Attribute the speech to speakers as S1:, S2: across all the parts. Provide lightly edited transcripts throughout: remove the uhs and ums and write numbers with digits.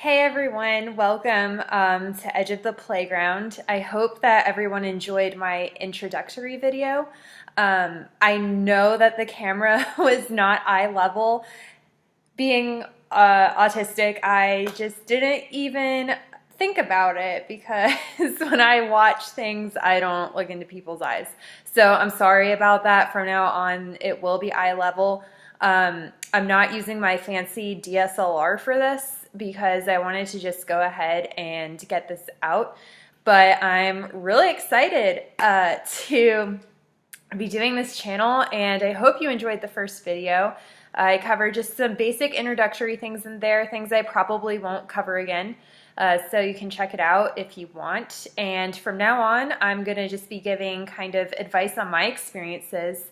S1: Hey everyone, welcome to Edge of the Playground. I hope that everyone enjoyed my introductory video. I know that the camera was not eye level. Being autistic, I just didn't even think about it because when I watch things, I don't look into people's eyes. So I'm sorry about that. From now on, it will be eye level. I'm not using my fancy DSLR for this because I wanted to just go ahead and get this out. But I'm really excited to be doing this channel, and I hope you enjoyed the first video. I covered just some basic introductory things in there, things I probably won't cover again. So you can check it out if you want. And from now on, I'm going to just be giving kind of advice on my experiences.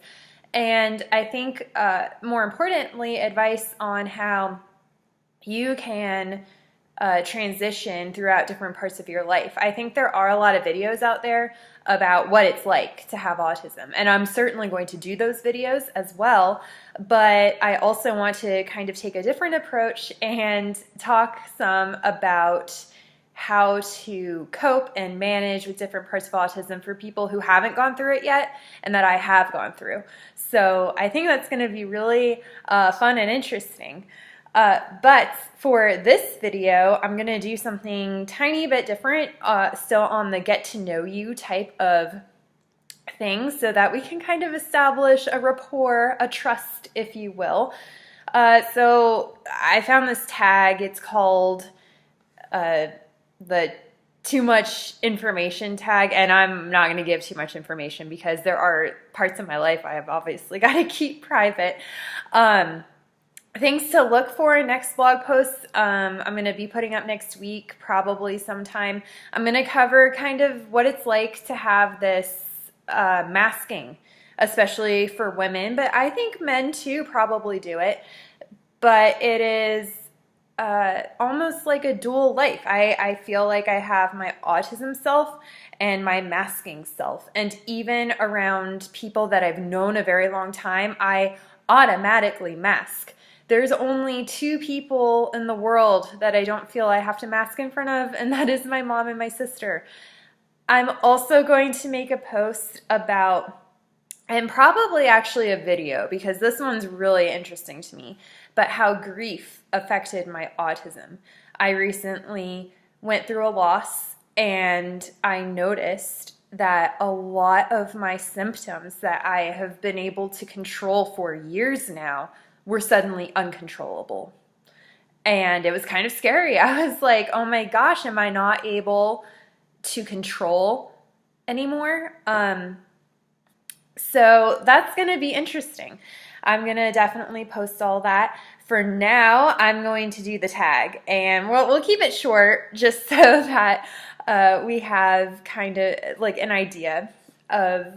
S1: And I think more importantly, advice on how you can transition throughout different parts of your life. I think there are a lot of videos out there about what it's like to have autism, and I'm certainly going to do those videos as well, but I also want to kind of take a different approach and talk some about how to cope and manage with different parts of autism for people who haven't gone through it yet and that I have gone through. So I think that's going to be really fun and interesting. But for this video, I'm going to do something tiny bit different, still on the get to know you type of thing, so that we can kind of establish a rapport, a trust, if you will. So I found this tag. It's called the too much information tag, and I'm not going to give too much information because there are parts of my life I have obviously got to keep private. Things to look for in next blog posts. I'm going to be putting up next week, probably sometime. I'm going to cover kind of what it's like to have this masking, especially for women, but I think men too probably do it. But it is almost like a dual life. I feel like I have my autism self and my masking self. And even around people that I've known a very long time, I automatically mask. There's only two people in the world that I don't feel I have to mask in front of, and that is my mom and my sister. I'm also going to make a post about, and probably actually a video, because this one's really interesting to me, but how grief affected my autism. I recently went through a loss, and I noticed that a lot of my symptoms that I have been able to control for years now were suddenly uncontrollable. And it was kind of scary. I was like, oh my gosh, am I not able to control anymore? So that's going to be interesting. I'm going to definitely post all that. For now, I'm going to do the tag, and we'll keep it short just so that we have kind of like an idea of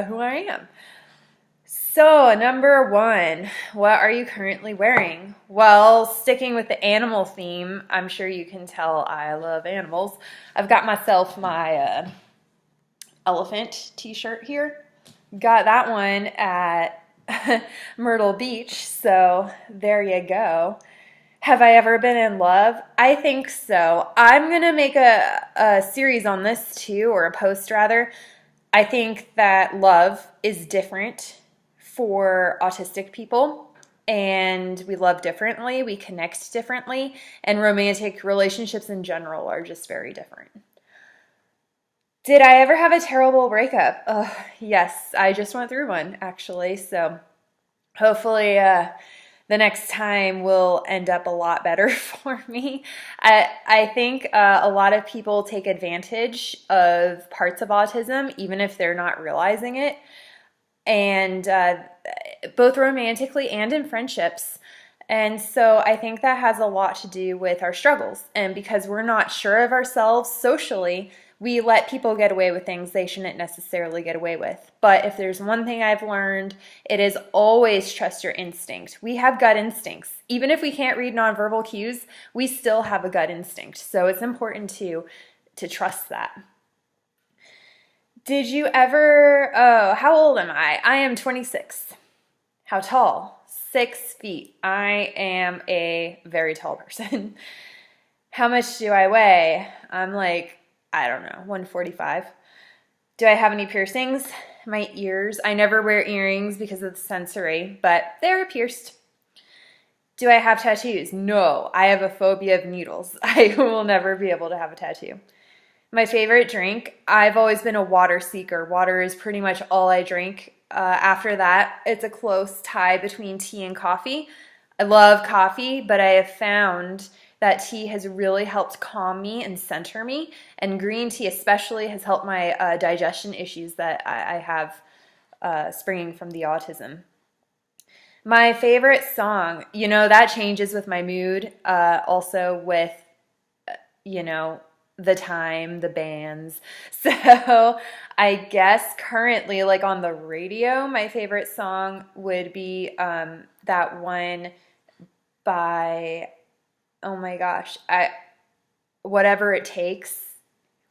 S1: who I am. So, number one, what are you currently wearing? Well, sticking with the animal theme, I'm sure you can tell I love animals. I've got myself my elephant t-shirt here. Got that one at Myrtle Beach, so there you go. Have I ever been in love? I think so. I'm going to make a series on this too, or a post rather. I think that love is different for autistic people, and we love differently, we connect differently, and romantic relationships in general are just very different. Did I ever have a terrible breakup? Yes, I just went through one actually, so hopefully the next time will end up a lot better for me. I think a lot of people take advantage of parts of autism even if they're not realizing it, and both romantically and in friendships. And so I think that has a lot to do with our struggles. And because we're not sure of ourselves socially, we let people get away with things they shouldn't necessarily get away with. But if there's one thing I've learned, it is always trust your instinct. We have gut instincts. Even if we can't read nonverbal cues, we still have a gut instinct. So it's important to trust that. Did you ever, how old am I? I am 26. How tall? 6 feet. I am a very tall person. How much do I weigh? I'm like, I don't know, 145. Do I have any piercings? My ears. I never wear earrings because of the sensory, but they're pierced. Do I have tattoos? No, I have a phobia of needles. I will never be able to have a tattoo. My favorite drink, I've always been a water seeker. Water is pretty much all I drink. After that, it's a close tie between tea and coffee. I love coffee, but I have found that tea has really helped calm me and center me, and green tea especially has helped my digestion issues that I have springing from the autism. My favorite song, that changes with my mood, also with, you know, the time, the bands. So I guess currently, like on the radio, my favorite song would be that one by, oh my gosh, Whatever It Takes.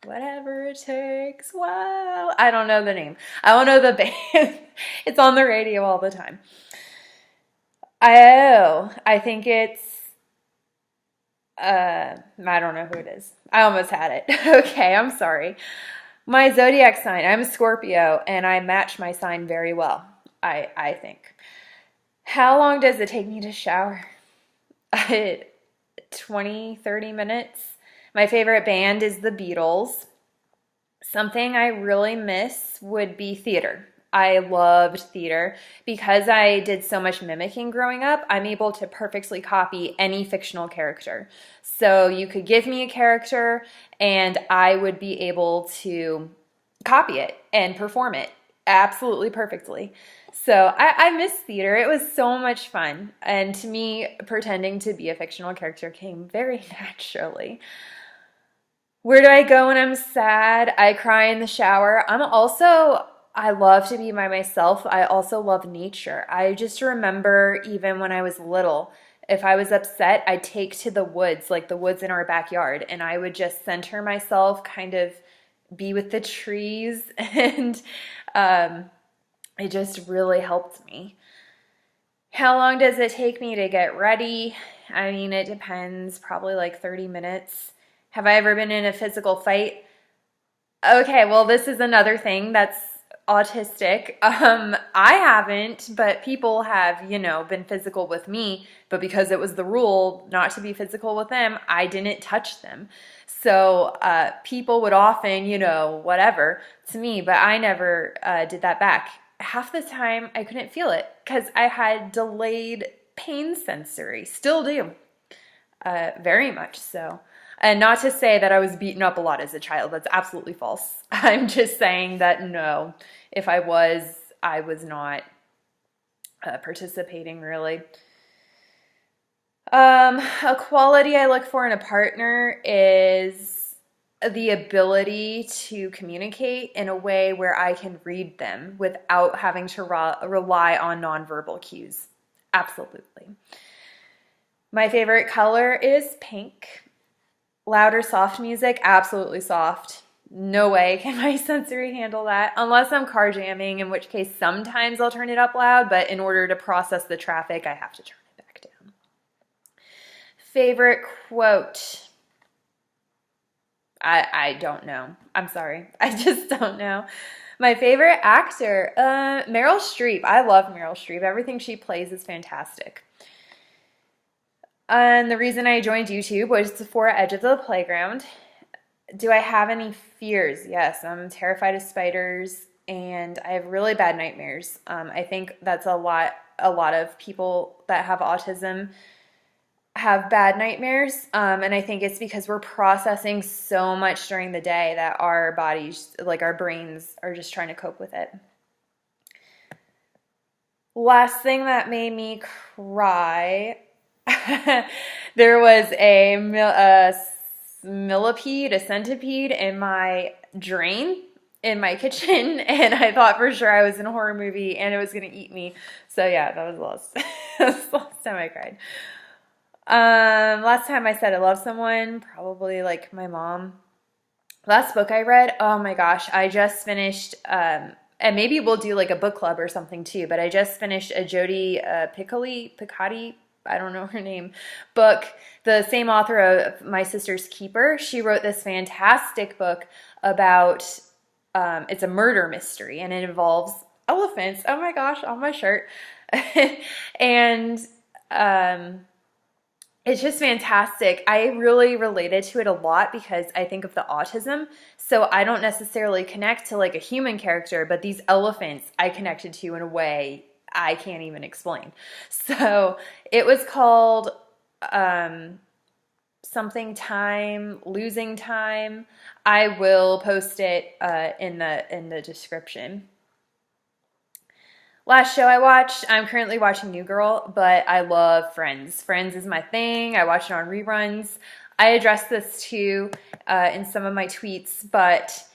S1: Whatever It Takes. Wow. I don't know the name. I don't know the band. It's on the radio all the time. I think it's, I don't know who it is. I almost had it. Okay, I'm sorry. My zodiac sign, I'm a Scorpio, and I match my sign very well, I think. How long does it take me to shower? 20, 30 minutes. My favorite band is the Beatles. Something I really miss would be theater. I loved theater. Because I did so much mimicking growing up, I'm able to perfectly copy any fictional character. So you could give me a character and I would be able to copy it and perform it absolutely perfectly. So I miss theater. It was so much fun. And to me, pretending to be a fictional character came very naturally. Where do I go when I'm sad? I cry in the shower. I love to be by myself. I also love nature. I just remember even when I was little, if I was upset, I'd take to the woods, like the woods in our backyard, and I would just center myself, kind of be with the trees, and it just really helped me. How long does it take me to get ready? I mean, it depends, probably like 30 minutes. Have I ever been in a physical fight? Okay, well, this is another thing that's autistic. I haven't, but people have, been physical with me, but because it was the rule not to be physical with them, I didn't touch them. So people would often, whatever to me, but I never did that back. Half the time I couldn't feel it because I had delayed pain sensory. Still do. Very much so. And not to say that I was beaten up a lot as a child. That's absolutely false. I'm just saying that no, if I was not participating really. A quality I look for in a partner is the ability to communicate in a way where I can read them without having to rely on nonverbal cues. Absolutely. My favorite color is pink. Loud or soft music? Absolutely soft. No way can my sensory handle that. Unless I'm car jamming, in which case sometimes I'll turn it up loud, but in order to process the traffic, I have to turn it back down. Favorite quote? I don't know. I'm sorry. I just don't know. My favorite actor? Meryl Streep. I love Meryl Streep. Everything she plays is fantastic. And the reason I joined YouTube was for Edge of the Playground. Do I have any fears? Yes, I'm terrified of spiders, and I have really bad nightmares. I think that's a lot of people that have autism have bad nightmares, and I think it's because we're processing so much during the day that our bodies, like our brains, are just trying to cope with it. Last thing that made me cry, there was a millipede, a centipede in my drain in my kitchen, and I thought for sure I was in a horror movie and it was going to eat me. So yeah, that was the last, that's the last time I cried. Last time I said I love someone, probably like my mom. Last book I read, oh my gosh, I just finished, and maybe we'll do like a book club or something too, but I just finished a Jodi Picoult, I don't know her name, book, the same author of My Sister's Keeper, she wrote this fantastic book about, it's a murder mystery, and it involves elephants. Oh my gosh, on my shirt. And it's just fantastic. I really related to it a lot because I think of the autism. So I don't necessarily connect to like a human character, but these elephants I connected to in a way I can't even explain. So it was called something time, losing time. I will post it in the description. Last show I watched, I'm currently watching New Girl, but I love Friends. Friends is my thing. I watch it on reruns. I addressed this too in some of my tweets, but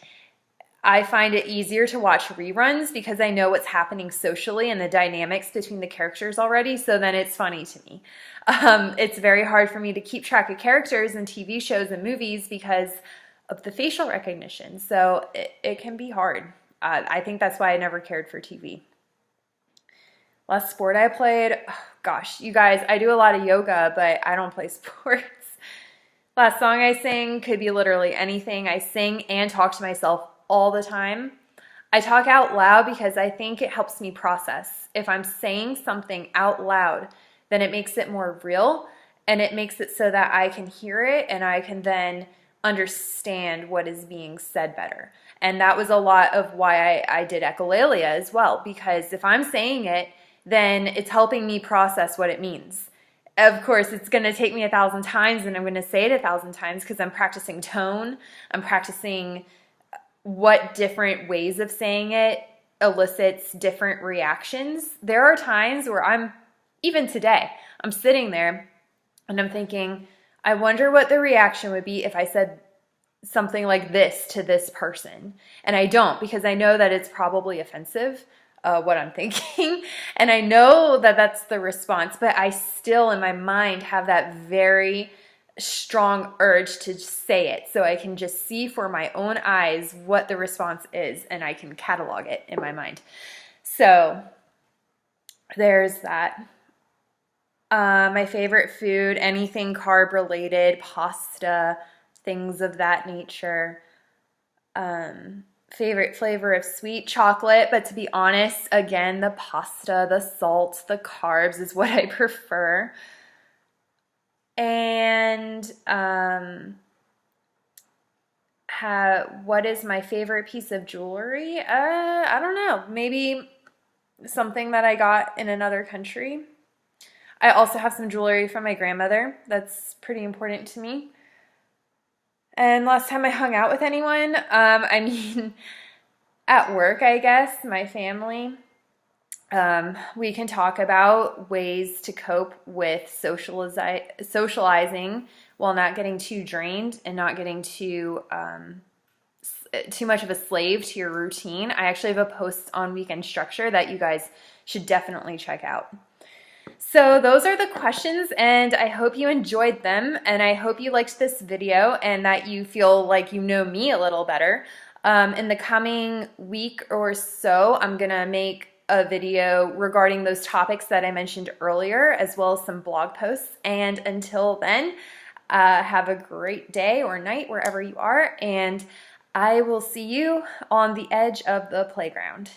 S1: I find it easier to watch reruns because I know what's happening socially and the dynamics between the characters already, so then it's funny to me. It's very hard for me to keep track of characters in TV shows and movies because of the facial recognition, so it can be hard. I think that's why I never cared for TV. Last sport I played, oh, gosh, you guys, I do a lot of yoga, but I don't play sports. Last song I sang could be literally anything. I sing and talk to myself all the time. I talk out loud because I think it helps me process. If I'm saying something out loud, then it makes it more real, and it makes it so that I can hear it and I can then understand what is being said better. And that was a lot of why I did echolalia as well, because if I'm saying it, then it's helping me process what it means. Of course, it's going to take me 1,000 times, and I'm going to say it 1,000 times because I'm practicing tone. I'm practicing what different ways of saying it elicits different reactions. There are times where even today, I'm sitting there and I'm thinking, I wonder what the reaction would be if I said something like this to this person. And I don't, because I know that it's probably offensive. What I'm thinking, and I know that that's the response, but I still in my mind have that very strong urge to say it so I can just see for my own eyes what the response is, and I can catalog it in my mind. So there's that. My favorite food, anything carb related, pasta, things of that nature. Favorite flavor of sweet chocolate, but to be honest, again, the pasta, the salt, the carbs is what I prefer. And what is my favorite piece of jewelry? I don't know. Maybe something that I got in another country. I also have some jewelry from my grandmother. That's pretty important to me. And last time I hung out with anyone, I mean, at work, I guess, my family, we can talk about ways to cope with socializing while not getting too drained and not getting too much of a slave to your routine. I actually have a post on weekend structure that you guys should definitely check out. So those are the questions, and I hope you enjoyed them, and I hope you liked this video and that you feel like you know me a little better. In the coming week or so, I'm going to make a video regarding those topics that I mentioned earlier, as well as some blog posts. And until then, have a great day or night wherever you are, and I will see you on the edge of the playground.